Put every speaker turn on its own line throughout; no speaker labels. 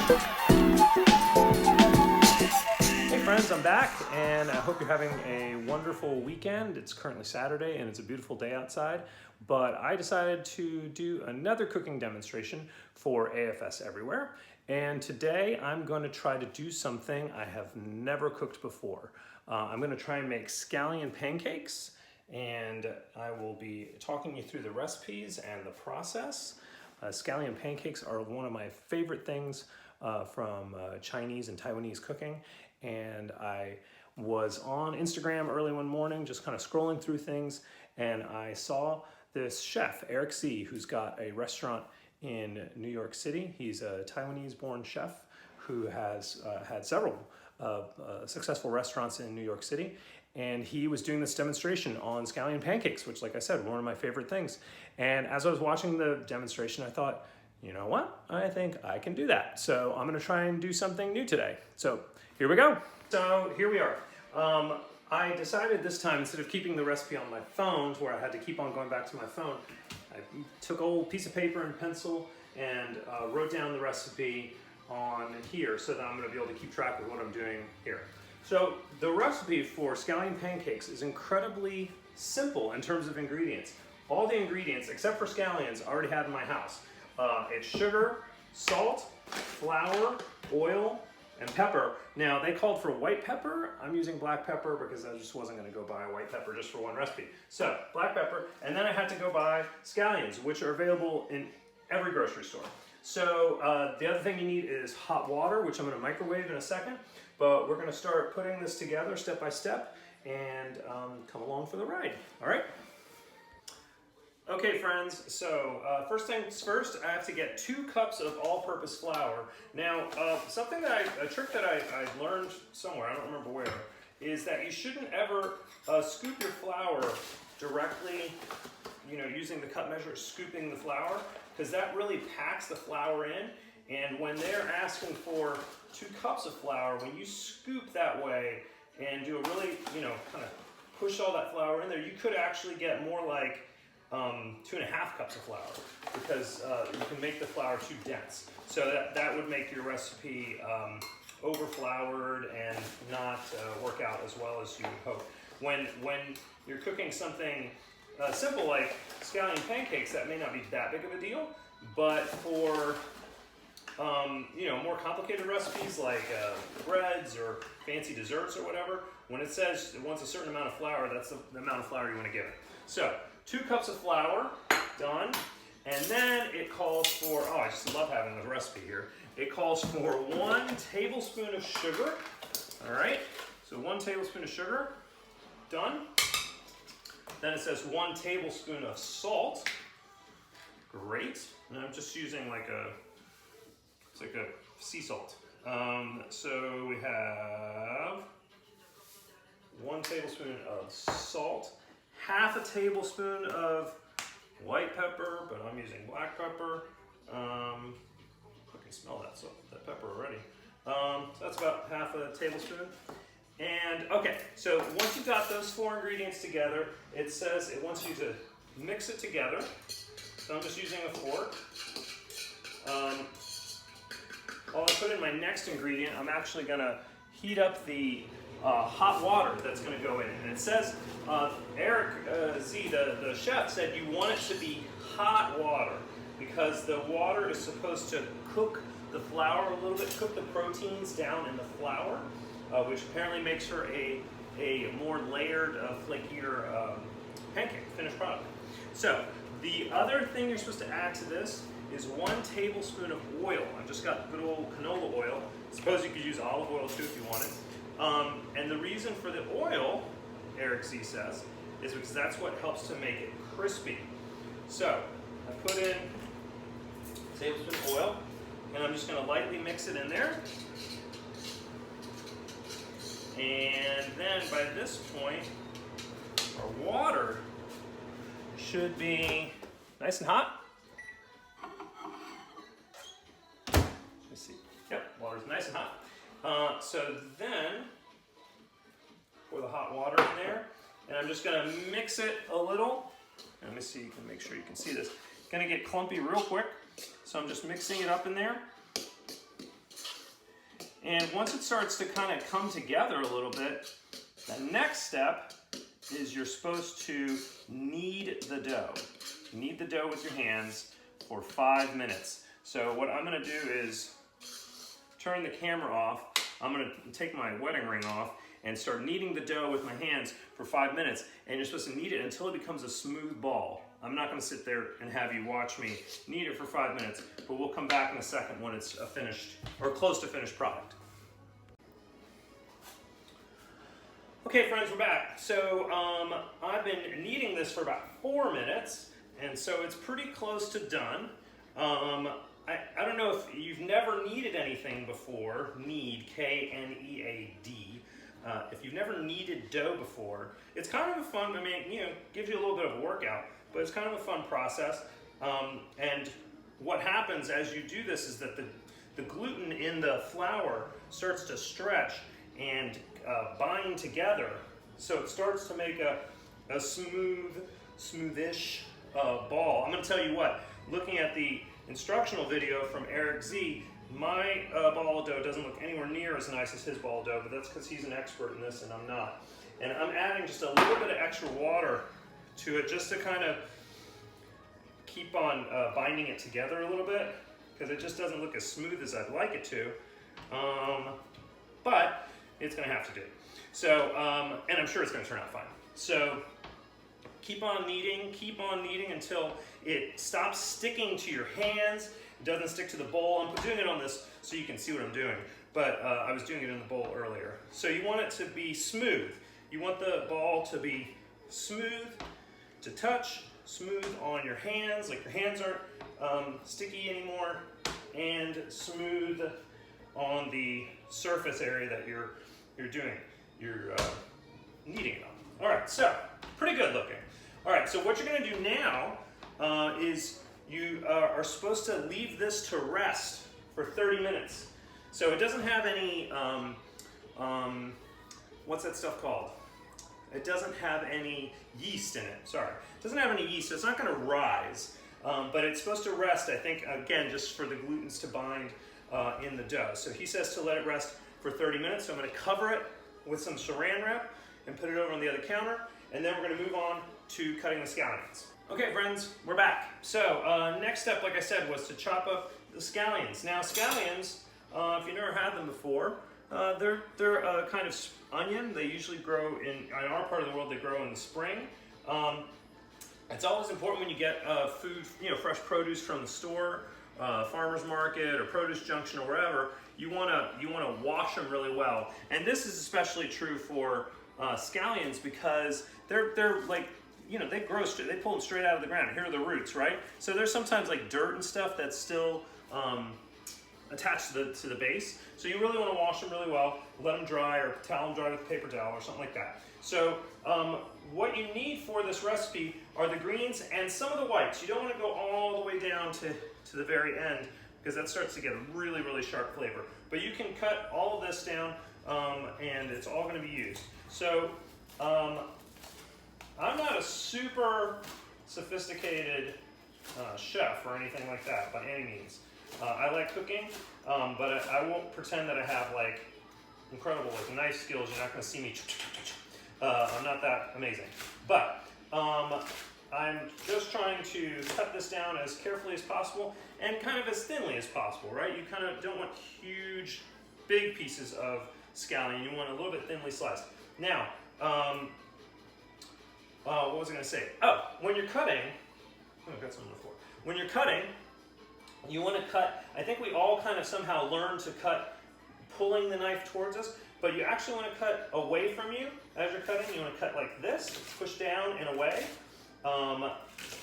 Hey friends, I'm back and I hope you're having a wonderful weekend. It's currently Saturday and it's a beautiful day outside, but I decided to do another cooking demonstration for AFS Everywhere. And today I'm going to try to do something I have never cooked before. I'm going to try and make scallion pancakes, and I will be talking you through the recipes and the process. Scallion pancakes are one of my favorite things from Chinese and Taiwanese cooking, and I was on Instagram early one morning just kind of scrolling through things, and I saw this chef, Eric Z, who's got a restaurant in New York City. He's a Taiwanese born chef who has had several successful restaurants in New York City, and he was doing this demonstration on scallion pancakes, which, like I said, one of my favorite things. And as I was watching the demonstration, I thought, you know what? I think I can do that. So I'm gonna try and do something new today. So here we go. So here we are. I decided this time, instead of keeping the recipe on my phone, where I had to keep on going back to my phone, I took an old piece of paper and pencil and wrote down the recipe on here so that I'm gonna be able to keep track of what I'm doing here. So the recipe for scallion pancakes is incredibly simple in terms of ingredients. All the ingredients, except for scallions, I already had in my house. It's sugar, salt, flour, oil, and pepper. Now, they called for white pepper. I'm using black pepper because I just wasn't gonna go buy a white pepper just for one recipe. So, black pepper, and then I had to go buy scallions, which are available in every grocery store. So, the other thing you need is hot water, which I'm gonna microwave in a second, but we're gonna start putting this together step by step and come along for the ride, all right? Okay friends, so first things first, I have to get 2 cups of all-purpose flour. Now, a trick that I learned somewhere, I don't remember where, is that you shouldn't ever scoop your flour directly, using the cup measure, scooping the flour, because that really packs the flour in, and when they're asking for 2 cups of flour, when you scoop that way and do a really, kind of push all that flour in there, you could actually get more like 2.5 cups of flour, because you can make the flour too dense. So that would make your recipe over-floured and not work out as well as you would hope. When you're cooking something simple like scallion pancakes, that may not be that big of a deal, but for more complicated recipes like breads or fancy desserts or whatever, when it says it wants a certain amount of flour, that's the amount of flour you want to give it. So 2 cups of flour, done. And then it calls for, I just love having the recipe here. It calls for 1 tablespoon of sugar. All right, so 1 tablespoon of sugar, done. Then it says 1 tablespoon of salt. Great. And I'm just using it's like a sea salt. So we have 1 tablespoon of salt, half a tablespoon of white pepper, but I'm using black pepper. I can smell that pepper already. So that's about half a tablespoon. And okay, so once you've got those 4 ingredients together, it says it wants you to mix it together. So I'm just using a fork. While I put in my next ingredient, I'm actually gonna heat up the hot water that's going to go in it. And it says, Eric Z, the chef, said you want it to be hot water because the water is supposed to cook the flour a little bit, cook the proteins down in the flour, which apparently makes her a more layered, flakier pancake, finished product. So the other thing you're supposed to add to this is 1 tablespoon of oil. I've just got good old canola oil. Suppose you could use olive oil too if you wanted. And the reason for the oil, Eric Z says, is because that's what helps to make it crispy. So I put in a tablespoon of oil, and I'm just going to lightly mix it in there. And then by this point, our water should be nice and hot. Let's see. Yep, water's nice and hot. So then, pour the hot water in there, and I'm just gonna mix it a little. Let me see, you can make sure you can see this. It's gonna get clumpy real quick, so I'm just mixing it up in there. And once it starts to kind of come together a little bit, the next step is you're supposed to knead the dough. Knead the dough with your hands for 5 minutes. So what I'm gonna do is turn the camera off. I'm gonna take my wedding ring off and start kneading the dough with my hands for 5 minutes. And you're supposed to knead it until it becomes a smooth ball. I'm not gonna sit there and have you watch me knead it for 5 minutes, but we'll come back in a second when it's a finished or close to finished product. Okay friends, we're back. So I've been kneading this for about 4 minutes, and so it's pretty close to done. I don't know if you've never kneaded anything before, knead, K-N-E-A-D. If you've never kneaded dough before, it's kind of a fun, I mean, you know, gives you a little bit of a workout, but it's kind of a fun process. And what happens as you do this is that the gluten in the flour starts to stretch and bind together. So it starts to make a smoothish ball. I'm gonna tell you what, looking at the instructional video from Eric Z, my ball of dough doesn't look anywhere near as nice as his ball of dough, but that's because he's an expert in this and I'm not. And I'm adding just a little bit of extra water to it just to kind of keep on binding it together a little bit, because it just doesn't look as smooth as I'd like it to. But it's gonna have to do. So, and I'm sure it's gonna turn out fine. So keep on kneading until it stops sticking to your hands. It doesn't stick to the bowl. I'm doing it on this so you can see what I'm doing, but I was doing it in the bowl earlier. So you want it to be smooth. You want the ball to be smooth to touch, smooth on your hands, like your hands aren't sticky anymore, and smooth on the surface area that you're kneading it on. All right, so pretty good looking. All right, so what you're gonna do now is you are supposed to leave this to rest for 30 minutes. So it doesn't have any, what's that stuff called? It doesn't have any yeast in it, sorry. It doesn't have any yeast, so it's not gonna rise, but it's supposed to rest, I think, again, just for the glutens to bind in the dough. So he says to let it rest for 30 minutes, so I'm gonna cover it with some saran wrap and put it over on the other counter, and then we're gonna move on to cutting the scallions. Okay friends, we're back. So next step, like I said, was to chop up the scallions. Now scallions, if you've never had them before, they're a kind of onion. They usually grow in our part of the world, they grow in the spring. It's always important when you get food, you know, fresh produce from the store, farmer's market or produce junction or wherever, you wanna wash them really well. And this is especially true for scallions because they're like, you know, they pull them straight out of the ground. Here are the roots, right? So there's sometimes like dirt and stuff that's still attached to the base. So you really want to wash them really well, let them dry, or towel them dry with a paper towel or something like that. So what you need for this recipe are the greens and some of the whites. You don't want to go all the way down to the very end because that starts to get a really, really sharp flavor. But you can cut all of this down and it's all going to be used. So I'm not a super sophisticated chef or anything like that by any means. I like cooking, but I won't pretend that I have like incredible like knife skills. You're not going to see me. I'm not that amazing, but I'm just trying to cut this down as carefully as possible and kind of as thinly as possible, right? You kind of don't want huge, big pieces of scallion. You want a little bit thinly sliced. Now, what was I going to say? Oh, when you're cutting, I've got something before. When you're cutting, you want to cut, I think we all kind of somehow learn to cut pulling the knife towards us, but you actually want to cut away from you as you're cutting. You want to cut like this, push down and away.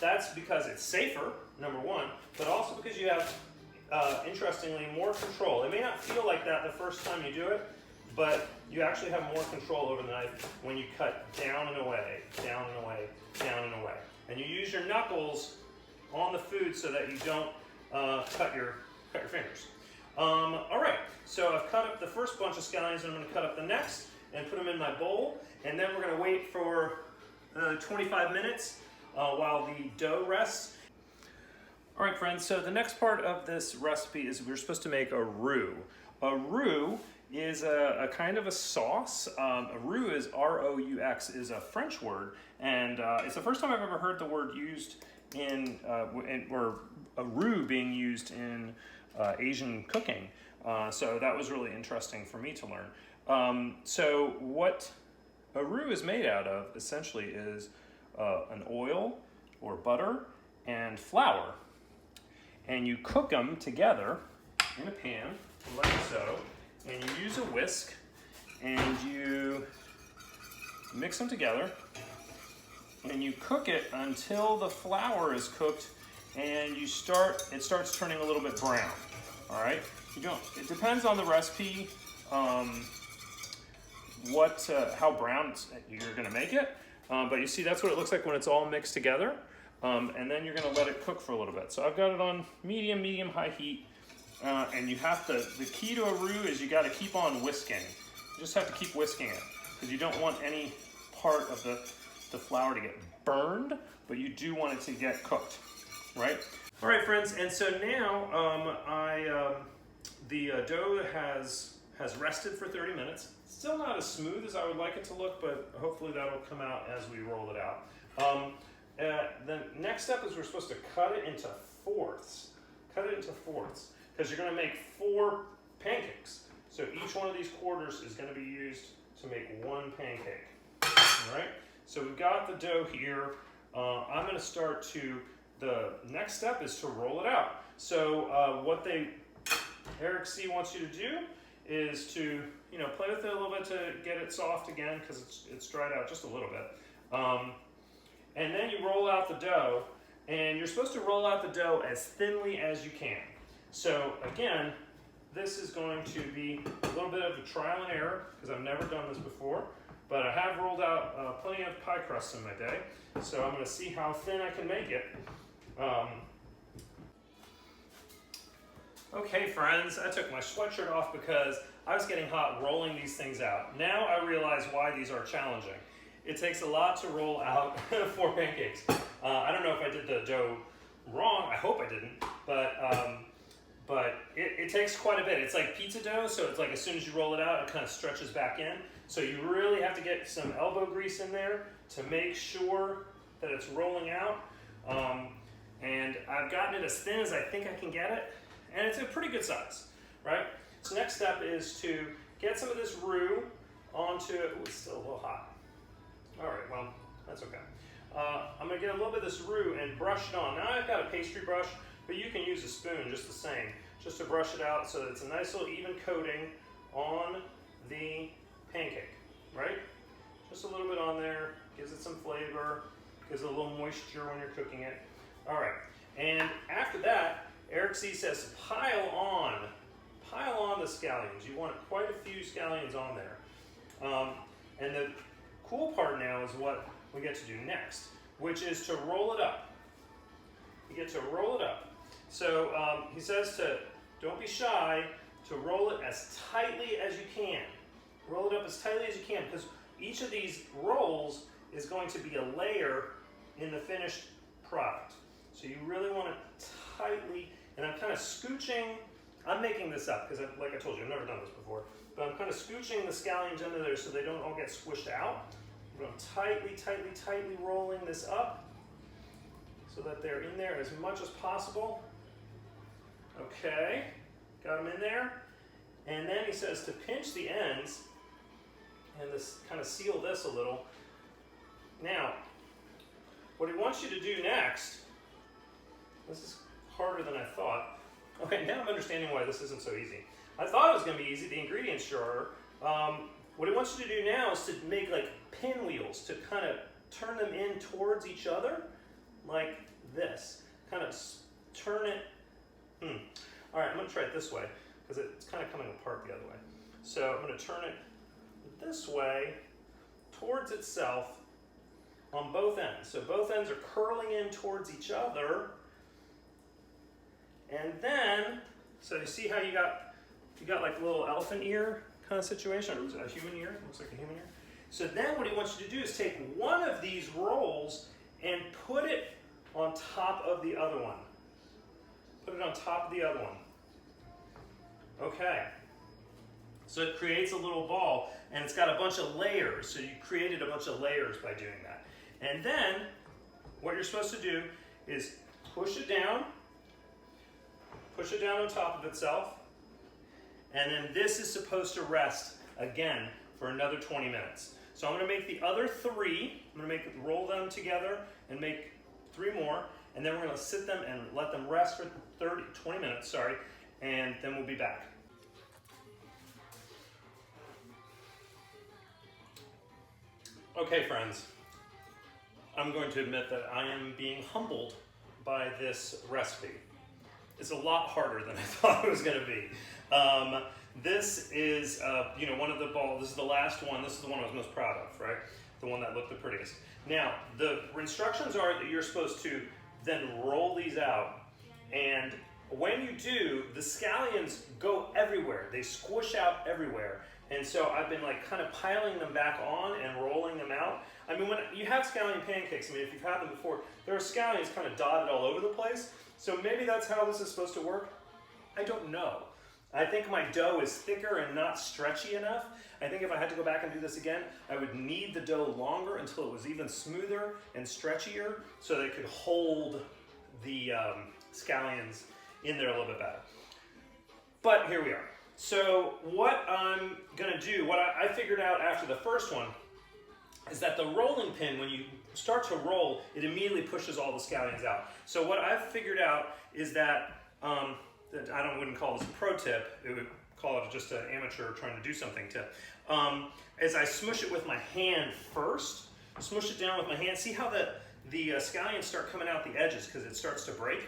That's because it's safer, number one, but also because you have, interestingly, more control. It may not feel like that the first time you do it, but you actually have more control over the knife when you cut down and away, down and away, down and away. And you use your knuckles on the food so that you don't cut your fingers. All right, so I've cut up the first bunch of scallions and I'm gonna cut up the next and put them in my bowl. And then we're gonna wait for 25 minutes while the dough rests. All right, friends, so the next part of this recipe is we're supposed to make a roux. A roux is a kind of a sauce. A roux is R-O-U-X, is a French word, and it's the first time I've ever heard the word used or a roux being used in Asian cooking. So that was really interesting for me to learn. So what a roux is made out of essentially is an oil or butter and flour. And you cook them together in a pan, like so, and you use a whisk, and you mix them together, and you cook it until the flour is cooked, and it starts turning a little bit brown. All right, it depends on the recipe, how brown you're going to make it, but you see that's what it looks like when it's all mixed together. And then you're going to let it cook for a little bit. So I've got it on medium, high heat. And you have to, the key to a roux is you got to keep on whisking. You just have to keep whisking it because you don't want any part of the flour to get burned, but you do want it to get cooked, right? All right, friends, and so now the dough has rested for 30 minutes. Still not as smooth as I would like it to look, but hopefully that'll come out as we roll it out. The next step is we're supposed to cut it into fourths. Cut it into fourths because you're going to make 4 pancakes. So each one of these quarters is going to be used to make 1 pancake. All right. So we've got the dough here. I'm going to start the next step is to roll it out. So Eric C wants you to do is to play with it a little bit to get it soft again because it's dried out just a little bit. And then you roll out the dough, and you're supposed to roll out the dough as thinly as you can. So again, this is going to be a little bit of a trial and error because I've never done this before, but I have rolled out plenty of pie crusts in my day, so I'm going to see how thin I can make it. Okay, friends, I took my sweatshirt off because I was getting hot rolling these things out. Now I realize why these are challenging. It takes a lot to roll out 4 pancakes. I don't know if I did the dough wrong. I hope I didn't, but it takes quite a bit. It's like pizza dough, so it's like as soon as you roll it out, it kind of stretches back in. So you really have to get some elbow grease in there to make sure that it's rolling out. And I've gotten it as thin as I think I can get it, and it's a pretty good size, right? So next step is to get some of this roux onto it. Ooh, it's still a little hot. All right, well, that's okay. I'm gonna get a little bit of this roux and brush it on. Now I've got a pastry brush, but you can use a spoon just the same, just to brush it out so that it's a nice little even coating on the pancake, right? Just a little bit on there, gives it some flavor, gives it a little moisture when you're cooking it. All right, and after that, Eric C says pile on the scallions. You want quite a few scallions on there. And the cool part now is what we get to do next, which is to roll it up. You get to roll it up. So he says don't be shy, to roll it as tightly as you can. Roll it up as tightly as you can because each of these rolls is going to be a layer in the finished product. So you really want to tightly, and I'm kind of scooching. I'm making this up because, like I told you, I've never done this before. But I'm kind of scooching the scallions under there so they don't all get squished out. But I'm tightly rolling this up so that they're in there as much as possible. Okay, got them in there. And then he says to pinch the ends and this kind of seal this a little. Now, what he wants you to do next, this is harder than I thought. Okay, now I'm understanding why this isn't so easy. I thought it was going to be easy, the ingredients sure are. What he wants you to do now is to make like pinwheels, to kind of turn them in towards each other, like this. Kind of turn it. All right, I'm going to try it this way, because it's kind of coming apart the other way. So I'm going to turn it this way towards itself on both ends. So both ends are curling in towards each other. And then, so you see how you got like a little elephant ear kind of situation, or a human ear, looks like a human ear. So then what he wants you to do is take one of these rolls and put it on top of the other one. put it on top of the other one. Okay. So it creates a little ball, and it's got a bunch of layers. So you created a bunch of layers by doing that. And then what you're supposed to do is push it down on top of itself, and then this is supposed to rest again for another 20 minutes. So I'm going to make the other 3. I'm going to roll them together and make 3 more, and then we're going to sit them and let them rest for 20 minutes, and then we'll be back. Okay, friends, I'm going to admit that I am being humbled by this recipe. It's a lot harder than I thought it was going to be. This is, one of the balls. This is the last one. This is the one I was most proud of, right? The one that looked the prettiest. Now, the instructions are that you're supposed to then roll these out, and when you do, the scallions go everywhere. They squish out everywhere. And so I've been like kind of piling them back on and rolling them out. I mean, when you have scallion pancakes, I mean, if you've had them before, there are scallions kind of dotted all over the place. So maybe that's how this is supposed to work. I don't know. I think my dough is thicker and not stretchy enough. I think if I had to go back and do this again, I would knead the dough longer until it was even smoother and stretchier so they could hold the scallions in there a little bit better. But here we are. So what I'm gonna do, what I figured out after the first one, is that the rolling pin, when you start to roll, it immediately pushes all the scallions out. So what I've figured out is that, wouldn't call this a pro tip, it would call it just an amateur trying to do something tip, is I smush it with my hand first, smush it down with my hand. See how the scallions start coming out the edges because it starts to break?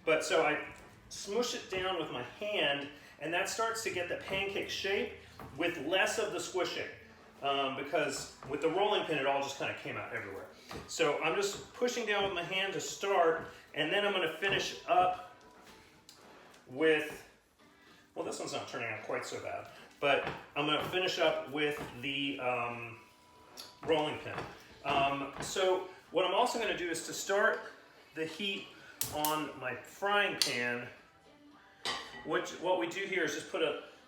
But so I smush it down with my hand, and that starts to get the pancake shape with less of the squishing. Because with the rolling pin, it all just kind of came out everywhere. So I'm just pushing down with my hand to start, and then I'm going to finish up with, well, this one's not turning out quite so bad, but I'm going to finish up with the rolling pin. So what I'm also going to do is to start the heat on my frying pan. What we do here is just put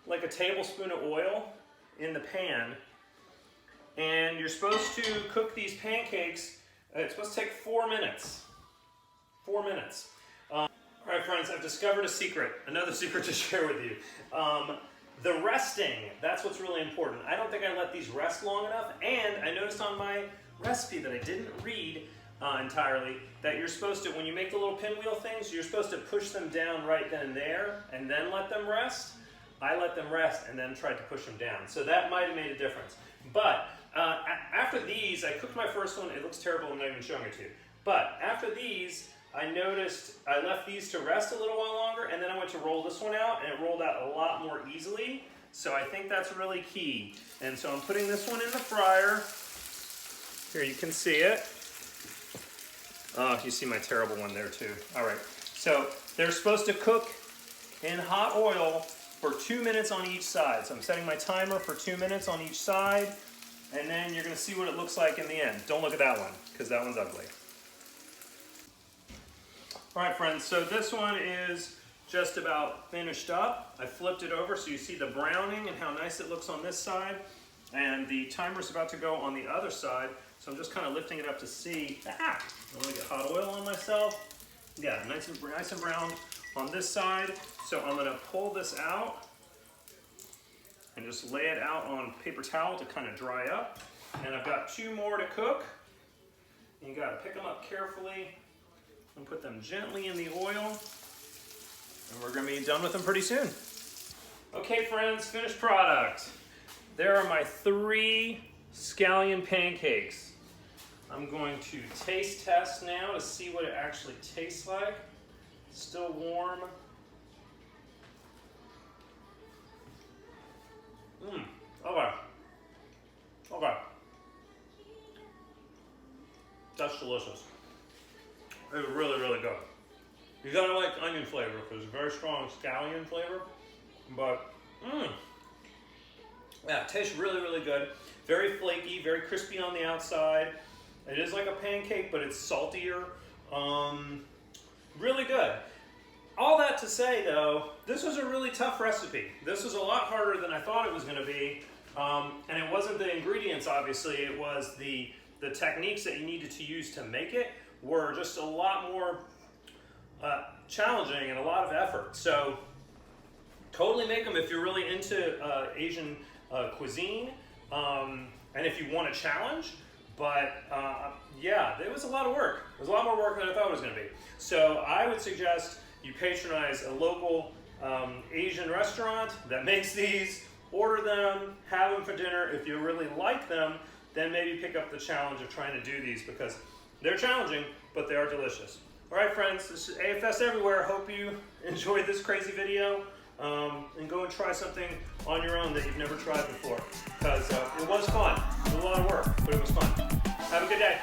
like a tablespoon of oil in the pan, and you're supposed to cook these pancakes. It's supposed to take 4 minutes. 4 minutes. All right, friends, I've discovered a secret, another secret to share with you. The resting, that's what's really important. I don't think I let these rest long enough, and I noticed on my recipe that I didn't read entirely, that you're supposed to, when you make the little pinwheel things, you're supposed to push them down right then and there, and then let them rest. I let them rest and then tried to push them down. So that might have made a difference. But after these, I cooked my first one. It looks terrible, I'm not even showing it to you. But after these, I noticed I left these to rest a little while longer, and then I went to roll this one out, and it rolled out a lot more easily. So I think that's really key. And so I'm putting this one in the fryer. Here, you can see it. Oh, you see my terrible one there too. All right, so they're supposed to cook in hot oil for 2 minutes on each side. So I'm setting my timer for 2 minutes on each side, and then you're gonna see what it looks like in the end. Don't look at that one, because that one's ugly. All right, friends, so this one is just about finished up. I flipped it over so you see the browning and how nice it looks on this side, and the timer's about to go on the other side. So I'm just kind of lifting it up to see, I want to get hot oil on myself. Yeah, nice and brown on this side. So I'm going to pull this out and just lay it out on paper towel to kind of dry up. And I've got 2 more to cook. You got to pick them up carefully and put them gently in the oil. And we're going to be done with them pretty soon. Okay, friends, finished product. There are my 3 scallion pancakes. I'm going to taste test now to see what it actually tastes like. Still warm. Okay. Okay. That's delicious. It's really, really good. You gotta like onion flavor because it's very strong scallion flavor. But, yeah, it tastes really, really good. Very flaky, very crispy on the outside. It is like a pancake, but it's saltier. Really good. All that to say though, this was a really tough recipe. This was a lot harder than I thought it was gonna be. And it wasn't the ingredients, obviously, it was the techniques that you needed to use to make it were just a lot more challenging and a lot of effort. So totally make them if you're really into Asian cuisine and if you want a challenge. But yeah, it was a lot of work. It was a lot more work than I thought it was gonna be. So I would suggest you patronize a local Asian restaurant that makes these, order them, have them for dinner. If you really like them, then maybe pick up the challenge of trying to do these because they're challenging, but they are delicious. All right, friends, this is AFS Everywhere. Hope you enjoyed this crazy video and go and try something on your own that you've never tried before because it was fun. It was a lot of work, but it was fun. Have a good day.